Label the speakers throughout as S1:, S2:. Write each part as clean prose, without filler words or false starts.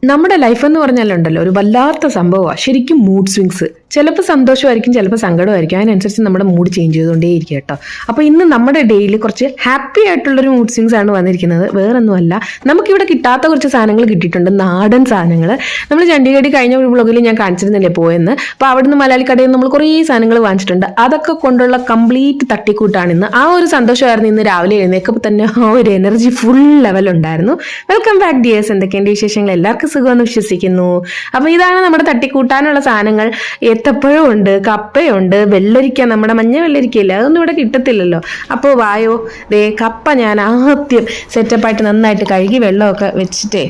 S1: നമ്മുടെ ലൈഫ് എന്ന് പറഞ്ഞാലുണ്ടല്ലോ ഒരു വല്ലാത്ത സംഭവമാണ്. ശരിക്കും മൂഡ് സ്വിങ്സ്. ചിലപ്പോൾ സന്തോഷമായിരിക്കും, ചിലപ്പോൾ സങ്കടമായിരിക്കും. അതിനനുസരിച്ച് നമ്മുടെ മൂഡ് ചേഞ്ച് ചെയ്തുകൊണ്ടേയിരിക്കും കേട്ടോ. അപ്പോൾ ഇന്ന് നമ്മുടെ ഡെയിലി കുറച്ച് ഹാപ്പി ആയിട്ടുള്ളൊരു മൂഡ് സ്വിങ്സ് ആണ് വന്നിരിക്കുന്നത്. വേറൊന്നുമല്ല, നമുക്കിവിടെ കിട്ടാത്ത കുറച്ച് സാധനങ്ങൾ കിട്ടിയിട്ടുണ്ട്, നാടൻ സാധനങ്ങൾ. നമ്മൾ ചണ്ഡീഗഡ് കഴിഞ്ഞ ഒരു വ്ളോഗിൽ ഞാൻ കാണിച്ചിരുന്നില്ലേ പോയെന്ന്. അപ്പോൾ അവിടുന്ന് മലയാളി കടയിൽ നമ്മൾ കുറേ സാധനങ്ങൾ വാങ്ങിച്ചിട്ടുണ്ട്. അതൊക്കെ കൊണ്ടുള്ള കംപ്ലീറ്റ് തട്ടിക്കൂട്ടാണ് ഇന്ന്. ആ ഒരു സന്തോഷമായിരുന്നു ഇന്ന് രാവിലെ എഴുന്നേൽക്കുമ്പോൾ തന്നെ. ആ ഒരു എനർജി ഫുൾ ലെവൽ ഉണ്ടായിരുന്നു. Welcome back dears. എന്തൊക്കെയുണ്ട് വിശേഷങ്ങൾ? എല്ലാവർക്കും സുഖമെന്ന് വിശ്വസിക്കുന്നു. അപ്പൊ ഇതാണ് നമ്മുടെ തട്ടിക്കൂട്ടാനുള്ള സാധനങ്ങൾ. ഏത്തപ്പഴം ഉണ്ട്, കപ്പയുണ്ട്, വെള്ളരിക്ക, നമ്മുടെ മഞ്ഞ വെള്ളരിക്കയില്ല, അതൊന്നും ഇവിടെ കിട്ടത്തില്ലല്ലോ. അപ്പോൾ വായോ, ദേ കപ്പ ഞാൻ ആദ്യം സെറ്റപ്പായിട്ട് നന്നായിട്ട് കഴുകി വെള്ളമൊക്കെ വെച്ചിട്ടേ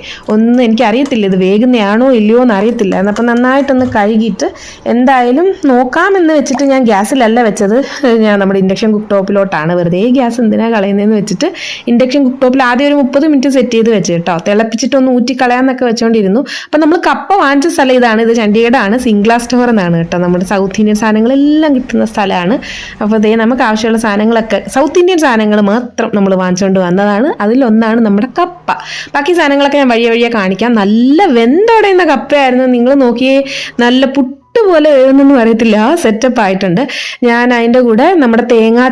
S1: എനിക്കറിയത്തില്ല ഇത് വേഗുന്നയാണോ ഇല്ലയോ എന്ന് അറിയത്തില്ലായിരുന്നു. അപ്പം നന്നായിട്ടൊന്ന് കഴുകിയിട്ട് എന്തായാലും നോക്കാമെന്ന് വെച്ചിട്ട് ഞാൻ ഗ്യാസിലല്ല വെച്ചത്, ഞാൻ നമ്മുടെ ഇൻഡക്ഷൻ കുക്ക് ടോപ്പിലോട്ടാണ്. വെറുതെ ഗ്യാസ് എന്തിനാ കളയുന്നതെന്ന് വെച്ചിട്ട് ഇൻഡക്ഷൻ കുക്ക് ടോപ്പിൽ ആദ്യം ഒരു 30 മിനിറ്റ് സെറ്റ് ചെയ്ത് വെച്ച് കേട്ടോ. തിളപ്പിച്ചിട്ടൊന്ന് ഊറ്റിക്കളയാന്നൊക്കെ വെച്ചോണ്ടിരുന്നു. അപ്പം നമ്മൾ കപ്പ വാങ്ങിച്ച സ്ഥലം ഇതാണ്. ഇത് ചണ്ഡീഗഡാണ്, സിംഗ്ല സ്റ്റോർ എന്നാണ് കേട്ടോ. നമ്മുടെ സൗത്ത് ഇന്ത്യൻ സാധനങ്ങളെല്ലാം കിട്ടുന്ന സ്ഥലമാണ്. അപ്പോൾ അതേ നമുക്ക് ആവശ്യമുള്ള സാധനങ്ങളൊക്കെ സൗത്ത് ഇന്ത്യൻ സാധനങ്ങൾ മാത്രം നമ്മൾ വാങ്ങിച്ചുകൊണ്ട് വന്നതാണ്. അതിലൊന്നാണ് നമ്മുടെ കപ്പ. ബാക്കി സാധനങ്ങളൊക്കെ ഞാൻ വഴിയെ കാണിക്കാം. നല്ല വെന്തുടയുന്ന കപ്പയായിരുന്നു. നിങ്ങൾ നോക്കിയേ, നല്ല പോലെ എഴുന്നൊന്നും അറിയത്തില്ല, സെറ്റപ്പ് ആയിട്ടുണ്ട്. ഞാൻ അതിൻ്റെ കൂടെ നമ്മുടെ തേങ്ങാ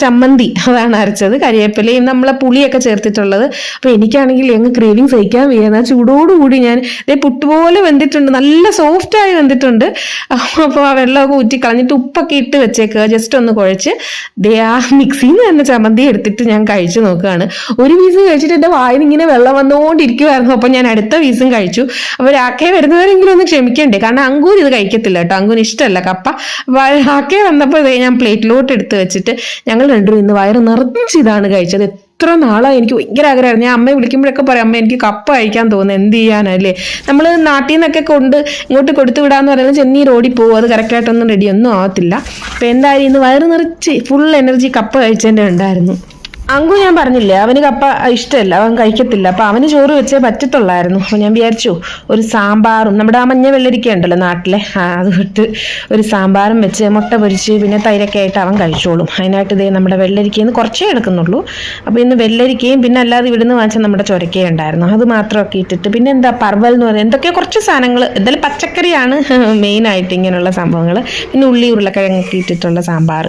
S1: ചമ്മന്തി അതാണ് അരച്ചത്, കരിവേപ്പിലയും നമ്മളെ പുളിയൊക്കെ ചേർത്തിട്ടുള്ളത്. അപ്പോൾ എനിക്കാണെങ്കിൽ എങ്ങ് ക്രേവിങ് സഹിക്കാൻ വയ്യ. ചൂടോടുകൂടി ഞാൻ പുട്ടുപോലെ വെന്തിട്ടുണ്ട്, നല്ല സോഫ്റ്റായി വെന്തിട്ടുണ്ട്. അപ്പോൾ ആ വെള്ളമൊക്കെ ഊറ്റി കളഞ്ഞിട്ട് ഉപ്പൊക്കെ ഇട്ട് വെച്ചേക്കുക, ജസ്റ്റ് ഒന്ന് കുഴച്ച് ആ മിക്സിയിൽ നിന്ന് തന്നെ ചമ്മന്തി എടുത്തിട്ട് ഞാൻ കഴിച്ചു നോക്കുകയാണ്. ഒരു പീസ് കഴിച്ചിട്ട് എൻ്റെ വായിൽ ഇങ്ങനെ വെള്ളം വന്നുകൊണ്ടിരിക്കുമായിരുന്നു. അപ്പോൾ ഞാൻ അടുത്ത പീസും കഴിച്ചു. അപ്പോൾ രാക്കേ വരുന്നവരെങ്കിലും ഒന്ന് ക്ഷമിക്കണ്ടേ, കാരണം അങ്കൂർ ഇത് കഴിക്കത്തില്ല കേട്ടോ, അങ്കൂന് ഇഷ്ടമല്ല കപ്പ. ആക്കെ വന്നപ്പോൾ ഞാൻ പ്ലേറ്റിലോട്ട് എടുത്ത് വെച്ചിട്ട് ഞങ്ങൾ രണ്ടും ഇന്ന് വയറ് നിറച്ച് ഇതാണ് കഴിച്ചത്. എത്ര നാളായി എനിക്ക് ഭയങ്കര ആഗ്രഹമായിരുന്നു. ഞാൻ അമ്മയെ വിളിക്കുമ്പോഴൊക്കെ പറയും, അമ്മ എനിക്ക് കപ്പ കഴിക്കാൻ തോന്നുന്നു, എന്ത് ചെയ്യാനല്ലേ. നമ്മൾ നാട്ടിൽ നിന്നൊക്കെ ഇങ്ങോട്ട് കൊടുത്തു വിടാന്ന് പറയുന്നത് ചെന്നീ ഓടി പോകും, അത് കറക്റ്റായിട്ടൊന്നും റെഡിയൊന്നും ആവത്തില്ല. അപ്പം എന്തായാലും ഇന്ന് വയറ് നിറച്ച് ഫുൾ എനർജി കപ്പ കഴിച്ചതിൻ്റെ ഉണ്ടായിരുന്നു. അങ്കു ഞാൻ പറഞ്ഞില്ലേ, അവന് കപ്പ ഇഷ്ടമല്ല, അവൻ കഴിക്കത്തില്ല. അപ്പം അവന് ചോറ് വെച്ചേ പറ്റത്തുള്ളായിരുന്നു. അപ്പോൾ ഞാൻ വിചാരിച്ചു ഒരു സാമ്പാറും, നമ്മുടെ ആ മഞ്ഞ വെള്ളരിക്ക ഉണ്ടല്ലോ നാട്ടിലെ, അത് വിട്ട് ഒരു സാമ്പാറും വെച്ച് മുട്ട പൊരിച്ച് പിന്നെ തൈരൊക്കെ ആയിട്ട് അവൻ കഴിച്ചോളും. അതിനായിട്ട് ഇതേ നമ്മുടെ വെള്ളരിക്കയിൽ നിന്ന് കുറച്ചേ എടുക്കുന്നുള്ളൂ. അപ്പോൾ ഇന്ന് വെള്ളരിക്കയും പിന്നെ അല്ലാതെ ഇവിടുന്ന് വാങ്ങിച്ച നമ്മുടെ ചൊരക്കയും ഉണ്ടായിരുന്നു, അത് മാത്രമൊക്കെ ഇട്ടിട്ട് പിന്നെ എന്താ പർവൽ എന്ന് പറയുന്നത് എന്തൊക്കെയോ കുറച്ച് സാധനങ്ങൾ, എന്തായാലും പച്ചക്കറിയാണ് മെയിനായിട്ട് ഇങ്ങനെയുള്ള സംഭവങ്ങൾ. പിന്നെ ഉള്ളി ഉരുളക്കിഴങ്ങൊക്കെ ഇട്ടിട്ടുള്ള സാമ്പാർ.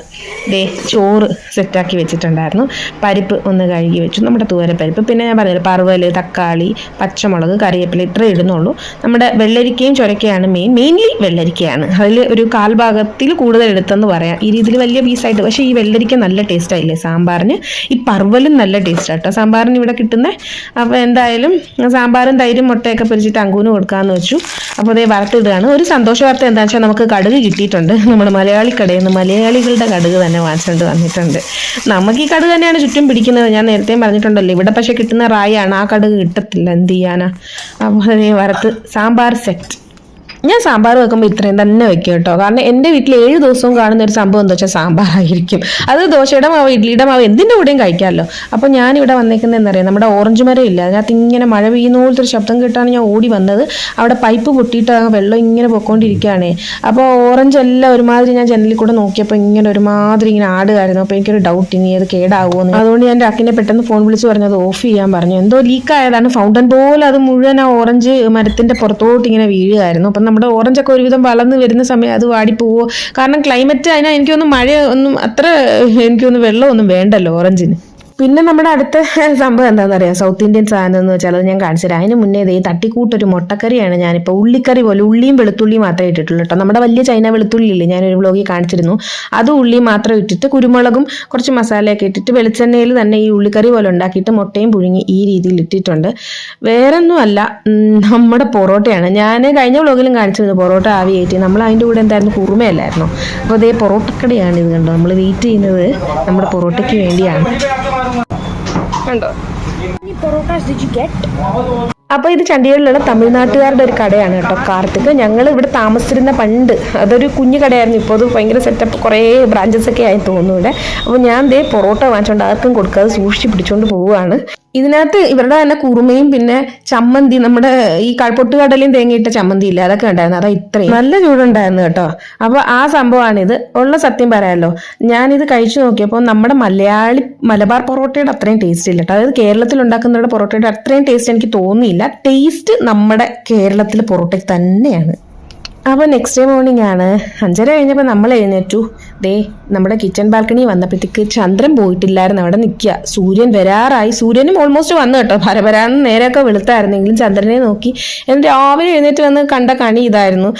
S1: ദേ ചോറ് സെറ്റാക്കി വെച്ചിട്ടുണ്ടായിരുന്നു. പരിപ്പ് ഒന്ന് കഴുകി വെച്ചു, നമ്മുടെ തൂവരപ്പരിപ്പ്. പിന്നെ ഞാൻ പറഞ്ഞത് പർവല്, തക്കാളി, പച്ചമുളക്, കറിവേപ്പില ഇത്രേ ഇടുന്നുള്ളൂ. നമ്മുടെ വെള്ളരിക്കയും ചൊരക്കയാണ് മെയിൻലി വെള്ളരിക്കയാണ്. അതിൽ ഒരു 1/4 ഭാഗത്തിൽ കൂടുതൽ എടുത്തെന്ന് പറയാം. ഈ രീതിയിൽ വലിയ പീസായിട്ട്. പക്ഷേ ഈ വെള്ളരിക്ക നല്ല ടേസ്റ്റ് ആയില്ലേ സാമ്പാറിന്. ഈ പർവലും നല്ല ടേസ്റ്റ് ആട്ടോ സാമ്പാറിന് ഇവിടെ കിട്ടുന്നത്. അപ്പോൾ എന്തായാലും സാമ്പാറും തൈരും മുട്ടയൊക്കെ പൊരിച്ചിട്ട് അങ്കൂന് കൊടുക്കാമെന്ന് വെച്ചു. അപ്പോൾ അതേ വറുത്തിടുകയാണ്. ഒരു സന്തോഷ വാർത്ത എന്താണെന്ന് വെച്ചാൽ നമുക്ക് കടുക് കിട്ടിയിട്ടുണ്ട്. നമ്മുടെ മലയാളി കടയിൽ നിന്ന് മലയാളികളുടെ കടുക് തന്നെ വാങ്ങിച്ചുകൊണ്ട് വന്നിട്ടുണ്ട്. നമുക്ക് ഈ കടുക് തന്നെയാണ് ചുറ്റും പിടിക്കുന്നത്. ഞാൻ നേരത്തെയും പറഞ്ഞിട്ടുണ്ടല്ലോ, ഇവിടെ പക്ഷെ കിട്ടുന്ന റായാണ്, ആ കടുക് കിട്ടത്തില്ല, എന്ത് ചെയ്യാനാ. അപ്പോൾ വറുത്ത് സാമ്പാർ സെറ്റ്. ഞാൻ സാമ്പാർ വെക്കുമ്പോൾ ഇത്രയും തന്നെ വെക്കും കേട്ടോ, കാരണം എൻ്റെ വീട്ടിൽ 7 ദിവസവും കാണുന്ന ഒരു സംഭവം എന്താ വെച്ചാൽ സാമ്പാറായിരിക്കും. അത് ദോശയുടെ മാവ്, ഇഡ്ലിയുടെ മാവ്, എന്തിൻ്റെ കൂടെയും കഴിക്കാമല്ലോ. അപ്പോൾ ഞാനിവിടെ വന്നേക്കുന്നത് എന്നറിയാം, നമ്മുടെ ഓറഞ്ച് മരം ഇല്ല, അതിനകത്ത് ഇങ്ങനെ മഴ പെയ്യുന്ന പോലത്തെ ഒരു ശബ്ദം കേട്ടാണ് ഞാൻ ഓടി വന്നത്. അവിടെ പൈപ്പ് പൊട്ടിയിട്ട് വെള്ളം ഇങ്ങനെ പൊയ്ക്കൊണ്ടിരിക്കുകയാണേ. അപ്പോൾ ഓറഞ്ച് എല്ലാം ഒരുമാതിരി, ഞാൻ ജനലിൽ കൂടെ നോക്കിയപ്പോൾ ഇങ്ങനെ ഒരുമാതിരി ഇങ്ങനെ ആടുമായിരുന്നു. അപ്പോൾ എനിക്കൊരു ഡൗട്ട്, ഇനി അത് കേടാവുമെന്ന്. അതുകൊണ്ട് ഞാൻ രാക്കിനെ പെട്ടെന്ന് ഫോൺ വിളിച്ച് പറഞ്ഞത് ഓഫ് ചെയ്യാൻ പറഞ്ഞു. എന്തോ ലീക്കായതാണ്, ഫൗണ്ടൻ പോലെ അത് മുഴുവൻ ആ ഓറഞ്ച് മരത്തിൻ്റെ പുറത്തോട്ട് ഇങ്ങനെ വീഴുമായിരുന്നു. അപ്പം നമ്മുടെ ഓറഞ്ചൊക്കെ ഒരുവിധം വളർന്ന് വരുന്ന സമയം അത് വാടിപ്പോവോ, കാരണം ക്ലൈമറ്റ് അതിനാ. എനിക്കൊന്നും മഴ ഒന്നും അത്ര, എനിക്കൊന്നും വെള്ളമൊന്നും വേണ്ടല്ലോ ഓറഞ്ചിന്. പിന്നെ നമ്മുടെ അടുത്ത സംഭവം എന്താണെന്ന് അറിയാം, സൗത്ത് ഇന്ത്യൻ സാധനം എന്ന് വെച്ചാൽ അത് ഞാൻ കാണിച്ചു തരാം. അതിന് മുന്നേ ഈ തട്ടിക്കൂട്ടൊരു മുട്ടക്കറിയാണ് ഞാനിപ്പോൾ. ഉള്ളിക്കറി പോലെ ഉള്ളിയും വെളുത്തുള്ളിയും മാത്രമേ ഇട്ടിട്ടുള്ളൂ കേട്ടോ. നമ്മുടെ വലിയ ചൈന വെളുത്തുള്ളി ഇല്ലേ, ഞാനൊരു വ്ളോഗിൽ കാണിച്ചിരുന്നു. അത് ഉള്ളിയും മാത്രം ഇട്ടിട്ട് കുരുമുളകും കുറച്ച് മസാലയൊക്കെ ഇട്ടിട്ട് വെളിച്ചെണ്ണയിൽ തന്നെ ഈ ഉള്ളിക്കറി പോലെ ഉണ്ടാക്കിയിട്ട് മുട്ടയും പുഴുങ്ങി ഈ രീതിയിൽ ഇട്ടിട്ടുണ്ട്. വേറൊന്നും അല്ല, നമ്മുടെ പൊറോട്ടയാണ്. ഞാൻ കഴിഞ്ഞ വ്ളോഗിലും കാണിച്ചിരുന്നു പൊറോട്ട ആവി കയറ്റി. നമ്മൾ അതിൻ്റെ കൂടെ എന്തായിരുന്നു, കുറുമയല്ലായിരുന്നു. അപ്പോൾ അതേ പൊറോട്ടക്കടയാണ് ഇത് കണ്ടോ. നമ്മൾ വെയിറ്റ് ചെയ്യുന്നത് നമ്മുടെ പൊറോട്ടയ്ക്ക് വേണ്ടിയാണ്. അപ്പോൾ ഇത് ചണ്ഡീഗഡിലുള്ള തമിഴ്നാട്ടുകാരുടെ ഒരു കടയാണ് കേട്ടോ, കാർത്തിക്. ഞങ്ങൾ ഇവിടെ താമസിച്ചിരുന്ന പണ്ട് അതൊരു കുഞ്ഞു കടയായിരുന്നു. ഇപ്പോൾ അത് ഭയങ്കര സെറ്റപ്പ്, കുറേ ബ്രാഞ്ചസ് ഒക്കെ ആയി തോന്നുന്നു ഇവിടെ. അപ്പോൾ ഞാൻ ദേ പൊറോട്ട വാങ്ങിച്ചുകൊണ്ട് ആർക്കും കൊടുക്കാതെ സൂക്ഷിച്ച് പിടിച്ചുകൊണ്ട് പോവുകയാണ്. ഇതിനകത്ത് ഇവരുടെ തന്നെ കുറുമയും പിന്നെ ചമ്മന്തി, നമ്മുടെ ഈ പൊട്ടുകടലയും തേങ്ങയിട്ട ചമ്മന്തി ഇല്ല, അതൊക്കെ ഉണ്ടായിരുന്നു. അതാ ഇത്രയും നല്ല ചൂടുണ്ടായിരുന്നു കേട്ടോ. അപ്പോൾ ആ സംഭവമാണിത്. ഉള്ള സത്യം പറയാമല്ലോ, ഞാനിത് കഴിച്ചു നോക്കിയപ്പോൾ നമ്മുടെ മലബാർ പൊറോട്ടയുടെ അത്രയും ടേസ്റ്റ് ഇല്ല കേട്ടോ. അതായത് കേരളത്തിൽ ഉണ്ടാക്കുന്നവരുടെ പൊറോട്ടയുടെ അത്രയും ടേസ്റ്റ് എനിക്ക് തോന്നിയില്ല. കുഴപ്പമില്ല, ടേസ്റ്റ് നമ്മുടെ കേരളത്തിലെ പൊറോട്ടയ്ക്ക് തന്നെയാണ്. അപ്പോൾ നെക്സ്റ്റ് ഡേ മോർണിംഗ് ആണ്. 5:30 കഴിഞ്ഞപ്പോൾ നമ്മൾ എഴുന്നേറ്റു. ദേ നമ്മുടെ കിച്ചൺ ബാൽക്കണി വന്നപ്പോഴത്തേക്ക് ചന്ദ്രൻ പോയിട്ടില്ലായിരുന്നു, അവിടെ നിൽക്കുക. സൂര്യൻ വരാറായി, സൂര്യനും ഓൾമോസ്റ്റ് വന്നു കേട്ടോ. പരപരാന്ന് നേരെയൊക്കെ വെളുത്തായിരുന്നെങ്കിലും ചന്ദ്രനെ നോക്കി. എന്നിട്ട് രാവിലെ എഴുന്നേറ്റ് വന്ന് കണ്ട കണി ഇതായിരുന്നു,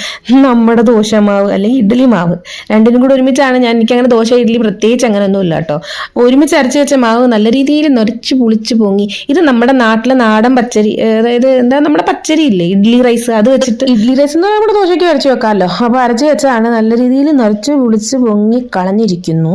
S1: നമ്മുടെ ദോശമാവ് അല്ലെങ്കിൽ ഇഡ്ഡലി മാവ്. രണ്ടിനും കൂടെ ഒരുമിച്ചാണ്. എനിക്കങ്ങനെ ദോശ ഇഡ്ഡലി പ്രത്യേകിച്ച് അങ്ങനെയൊന്നും ഇല്ല കേട്ടോ. ഒരുമിച്ച് അരച്ച് വെച്ച മാവ് നല്ല രീതിയിൽ നൊരച്ച് പുളിച്ച് പൊങ്ങി. ഇത് നമ്മുടെ നാട്ടിലെ നാടൻ പച്ചരി, അതായത് എന്താ നമ്മുടെ പച്ചരി ഇല്ലേ, ഇഡ്ഡലി റൈസ്, അത് വെച്ചിട്ട് ഇഡ്ഡലി റൈസ് എന്ന് നമ്മുടെ ദോശയ്ക്ക് അരച്ച് വെക്കാമല്ലോ. അപ്പോൾ അരച്ച് വെച്ചാണ് നല്ല രീതിയിൽ നൊരച്ച് പുളിച്ച് പൊങ്ങി കളഞ്ഞിരിക്കുന്നു.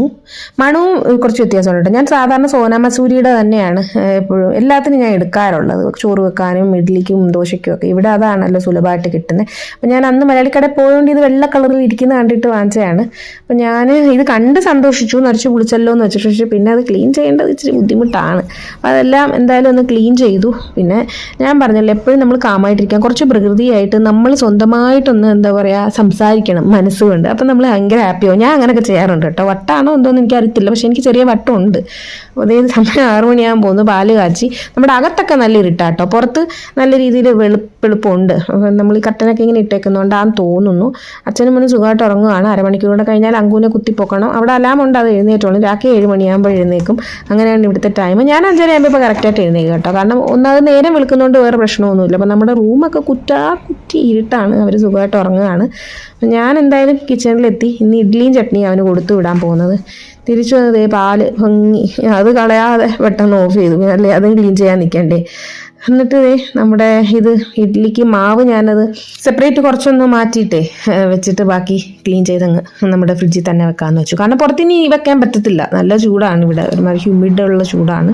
S1: മണവും കുറച്ച് വ്യത്യാസമുണ്ട്. ഞാൻ സാധാരണ സോനാ മസൂരിയുടെ തന്നെയാണ് എപ്പോഴും എല്ലാത്തിനും ഞാൻ എടുക്കാറുള്ളത്, ചോറ് വെക്കാനും ഇഡ്ഡലിക്കും ദോശയ്ക്കും ഒക്കെ. ഇവിടെ അതാണല്ലോ സുലഭമായിട്ട് കിട്ടുന്നത്. അപ്പം ഞാൻ അന്ന് മലയാളിക്കടയിൽ പോയതുകൊണ്ട് ഇത് വെള്ള കളറിൽ ഇരിക്കുന്ന കണ്ടിട്ട് വാങ്ങിച്ചതാണ്. അപ്പം ഞാൻ ഇത് കണ്ട് സന്തോഷിച്ചു, നരച്ച് പുളിച്ചല്ലോ എന്ന് വെച്ചിട്ട്. പക്ഷേ പിന്നെ അത് ക്ലീൻ ചെയ്യേണ്ടത് ഇച്ചിരി ബുദ്ധിമുട്ടാണ്. അപ്പോൾ അതെല്ലാം എന്തായാലും ഒന്ന് ക്ലീൻ ചെയ്തു. പിന്നെ ഞാൻ പറഞ്ഞല്ലോ, എപ്പോഴും നമ്മൾ കാമായിട്ടിരിക്കാം, കുറച്ച് പ്രകൃതിയായിട്ട് നമ്മൾ സ്വന്തമായിട്ടൊന്ന് എന്താ പറയുക സംസാരിക്കണം മനസ്സുകൊണ്ട്. അപ്പം നമ്മൾ ഭയങ്കര ഹാപ്പിയാവും. ഞാൻ അങ്ങനെയൊക്കെ ചെയ്യാറുണ്ട് കേട്ടോ. വട്ടാണോ എന്തോന്ന് എനിക്കറിയത്തില്ല, പക്ഷെ എനിക്ക് ചെറിയ വട്ടമുണ്ട്. അതേ സമയം 6 മണിയാകുമ്പോൾ പോകുന്നു, പാല് കാച്ചി. നമ്മുടെ അകത്തൊക്കെ നല്ല ഇരുട്ടാട്ടോ, പുറത്ത് നല്ല രീതിയിൽ വെളുപ്പുണ്ട്. നമ്മൾ ഈ കട്ടനൊക്കെ ഇങ്ങനെ ഇട്ടേക്കുന്നതുകൊണ്ടാന്ന് തോന്നുന്നു. അച്ഛനും മോനും സുഖമായിട്ട് ഉറങ്ങുകയാണ്. അരമണിക്കൂർ കൂടെ കഴിഞ്ഞാൽ അങ്കുവിനെ കുത്തിപ്പൊക്കണം. അവിടെ അലാം ഉണ്ട്, അത് എഴുന്നേറ്റോളും. രാത്രി 7 മണിയാകുമ്പോൾ എഴുന്നേക്കും. അങ്ങനെയാണ് ഇവിടുത്തെ ടൈം. ഞാൻ 5:30 ആകുമ്പോൾ ഇപ്പോൾ കറക്റ്റായിട്ട് എഴുന്നേക്കും കേട്ടോ. കാരണം ഒന്നത് നേരം വിളിക്കുന്നതുകൊണ്ട് വേറെ പ്രശ്നമൊന്നുമില്ല. അപ്പം നമ്മുടെ റൂമൊക്കെ കുറ്റി ഇരുട്ടാണ്, അവർ സുഖമായിട്ട് ഉറങ്ങുകയാണ്. ഞാൻ എന്തായാലും കിച്ചണിലെത്തി. ഇന്ന് ഇഡ്ഡലിയും ചട്നിയും അവന് കൊടുത്തു വിടാൻ പോകുന്നത്. തിരിച്ചു വന്നതേ പാല് ഭംഗി, അത് കളയാതെ പെട്ടെന്ന് ഓഫ് ചെയ്തു, അല്ലേ അതും ക്ലീൻ ചെയ്യാൻ നിൽക്കണ്ടേ. എന്നിട്ട് നമ്മുടെ ഇത് ഇഡ്ഡലിക്ക് മാവ് ഞാനത് സെപ്പറേറ്റ് കുറച്ചൊന്ന് മാറ്റിയിട്ടേ വെച്ചിട്ട് ബാക്കി ക്ലീൻ ചെയ്തങ്ങ് നമ്മുടെ ഫ്രിഡ്ജിൽ തന്നെ വെക്കാമെന്ന് വെച്ചു. കാരണം പുറത്തിനി വെക്കാൻ പറ്റത്തില്ല, നല്ല ചൂടാണ് ഇവിടെ, ഒരുമാതിരി ഹ്യൂമിഡുള്ള ചൂടാണ്.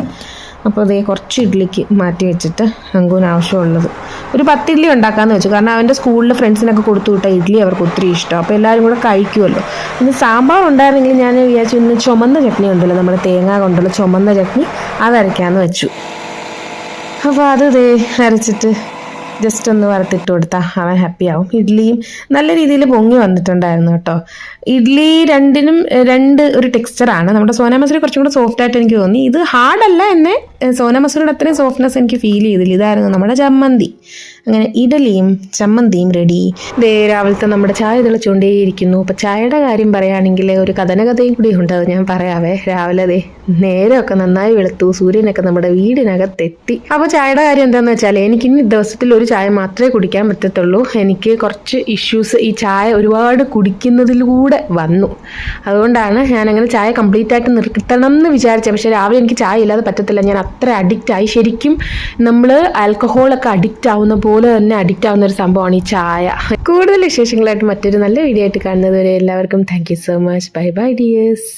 S1: അപ്പോൾ അതേ കുറച്ച് ഇഡ്ഡലിക്ക് മാറ്റി വെച്ചിട്ട് അങ്കുവിന് ആവശ്യമുള്ളത് ഒരു 10 ഇഡ്ഡലി ഉണ്ടാക്കാമെന്ന് വെച്ചു. കാരണം അവൻ്റെ സ്കൂളിൽ ഫ്രണ്ട്സിനൊക്കെ കൊടുത്തു വിട്ട ഇഡ്ഡലി അവർക്ക് ഒത്തിരി ഇഷ്ടം. അപ്പോൾ എല്ലാവരും കൂടെ കഴിക്കുമല്ലോ. ഇന്ന് സാമ്പാർ ഉണ്ടായിരുന്നെങ്കിൽ ഞാൻ വിചാരിച്ചു ഇന്ന് ചുമന്ന ചട്നി ഉണ്ടല്ലോ, നമ്മുടെ തേങ്ങ കൊണ്ടുള്ള ചുമന്ന ചട്നി, അതരയ്ക്കാമെന്ന് വെച്ചു. അപ്പോൾ അത് ദേ അരച്ചിട്ട് ജസ്റ്റ് ഒന്ന് വറുത്തിട്ട് കൊടുത്താൽ അവൻ ഹാപ്പിയാവും. ഇഡ്ഡലിയും നല്ല രീതിയിൽ പൊങ്ങി വന്നിട്ടുണ്ടായിരുന്നു കേട്ടോ. ഇഡ്ഡലി രണ്ടിനും ഒരു ടെക്സ്ചറാണ്. നമ്മുടെ സോനാ മസൂരി കുറച്ചും കൂടെ സോഫ്റ്റായിട്ട് എനിക്ക് തോന്നി. ഇത് ഹാർഡല്ല, എന്നെ സോനാ മസൂരിയുടെ അത്രയും സോഫ്റ്റ്നെസ് എനിക്ക് ഫീൽ ചെയ്തില്ല. ഇതായിരുന്നു നമ്മുടെ ചമ്മന്തി. അങ്ങനെ ഇഡലിയും ചമ്മന്തിയും റെഡി. ദേ രാവിലത്തെ നമ്മുടെ ചായ തിളച്ചുകൊണ്ടേയിരിക്കുന്നു. അപ്പോൾ ചായയുടെ കാര്യം പറയുകയാണെങ്കിൽ ഒരു കഥയും കൂടി ഉണ്ട്, അത് ഞാൻ പറയാവേ. രാവിലെ ദേ നേരമൊക്കെ നന്നായി വെളുത്തു, സൂര്യനൊക്കെ നമ്മുടെ വീടിനകത്തെത്തി. അപ്പോൾ ചായയുടെ കാര്യം എന്താണെന്ന് വെച്ചാൽ എനിക്കിന്ന് ദിവസത്തിൽ ഒരു ചായ മാത്രമേ കുടിക്കാൻ പറ്റത്തുള്ളൂ. എനിക്ക് കുറച്ച് ഇഷ്യൂസ് ഈ ചായ ഒരുപാട് കുടിക്കുന്നതിലൂടെ വന്നു. അതുകൊണ്ടാണ് ഞാനങ്ങനെ ചായ കംപ്ലീറ്റ് ആയിട്ട് നിർത്തണം എന്ന് വിചാരിച്ചത്. പക്ഷേ രാവിലെ എനിക്ക് ചായ ഇല്ലാതെ പറ്റത്തില്ല, ഞാൻ അത്ര അഡിക്റ്റായി. ശരിക്കും നമ്മൾ ആൽക്കഹോളൊക്കെ അഡിക്റ്റ് ആവുന്ന പോലെ തന്നെ അഡിക്റ്റ് ആവുന്ന ഒരു സംഭവമാണ് ഈ ചായ. കൂടുതൽ വിശേഷങ്ങളായിട്ട് മറ്റൊരു നല്ല വീഡിയോ ആയിട്ട് കാണുന്നത് വരെ എല്ലാവർക്കും thank you so much. Bye bye dears.